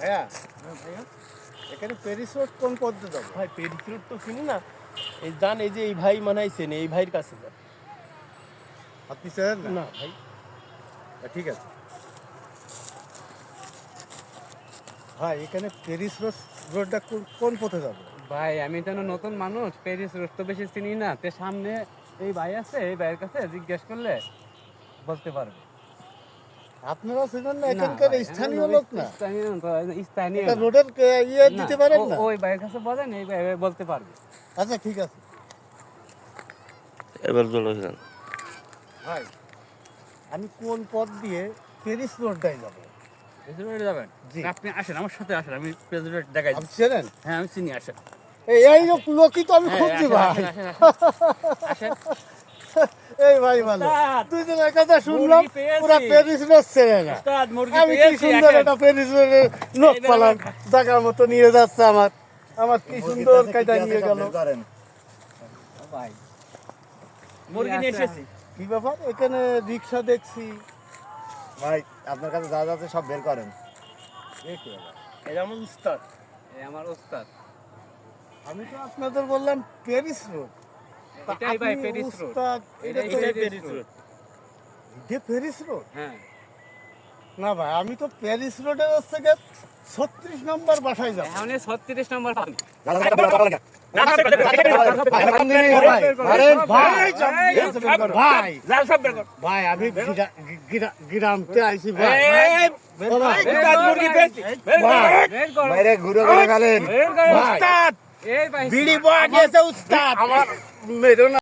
ভাইয়া ভাইয়া এখানে প্যারিস রোড কোন পথে যাবো? ভাই প্যারিস রোড তো চিনি না। এই যান, এই যে এই ভাই মানাইছেন, এই ভাইয়ের কাছে যান। আপনি চেনেন না? না ভাই, ঠিক আছে ভাই, এখানে প্যারিস রোডটা কোন পথে যাবো? ভাই আমি তো না নতুন মানুষ, প্যারিস রোড তো বেশি চিনি না। তে সামনে এই ভাই আছে, এই ভাইয়ের কাছে জিজ্ঞেস করলে বলতে পারবে। আপনারা চেনেন না? না এখানকার ভাই, স্থানীয় আমি লোক না? স্থানীয় এটা না। রোডের ইয়ে না, দিতে পারেন না? ওই ভাইয়ের কাছে বলেন, এই ভাই বলতে পারবে। আচ্ছা ঠিক আছে এবার চলে যান। ভাই, আমি কোন পথ দিয়ে প্যারিস রোডটাই যাবো? প্যারিস রোডে যাবেন? জি। আপনি আসেন, আমার সাথে আসেন, আমি প্যারিস রোড দেখাই আপনি দিচ্ছি। চেনেন? হ্যাঁ আমি চিনি, আসেন। এই লোকই তো আমি হ্যাঁ, খুঁজছি আসেন, ভাই। আসেন, আসেন, আসেন। এই ভাই ভালো, উস্তাদ, দুজনের কথা শুনলাম, মুরগি পেয়েছি। পুরা প্যারিস রোড চেনে না। উস্তাদ, মুরগি আমি কি পেয়েছি, সুন্দর আসেন। একটা প্যারিস রোডের নোট এই পালাম, দেখেন। জায়গার মতো নিয়ে যাচ্ছে আমার কি সুন্দর কায়দা নিয়ে গেল। ভাই মুরগি নিয়ে এসেছি। কি ব্যাপার, এখানে রিক্সা দেখছি? ভাই আপনার কাছে যা যা আছে সব বের করেন। এই আমার উস্তাদ। এই আমার ওস্তাদ। আমি তো আপনাদের বললাম প্যারিস রোড। এটাই ভাই প্যারিস রোড। এটা তো এটাই প্যারিস রোড। এটা প্যারিস রোড? হ্যাঁ না ভাই, আমি তো প্যারিস রোডের হচ্ছে গিয়ে 36 নম্বর বাসায় যাবো। এখন 36 নম্বর পান। ভাই ভাই, আমি গ্রামতে আইছি ভাই। মুরগি পেয়েছি। বের করো, বাইরে ঘুরে ঘুরে গেলেন। বের করো। ভাই, এই ভাই বিড়ি বয়া গেছে উস্তাদ, আমার মেরো না।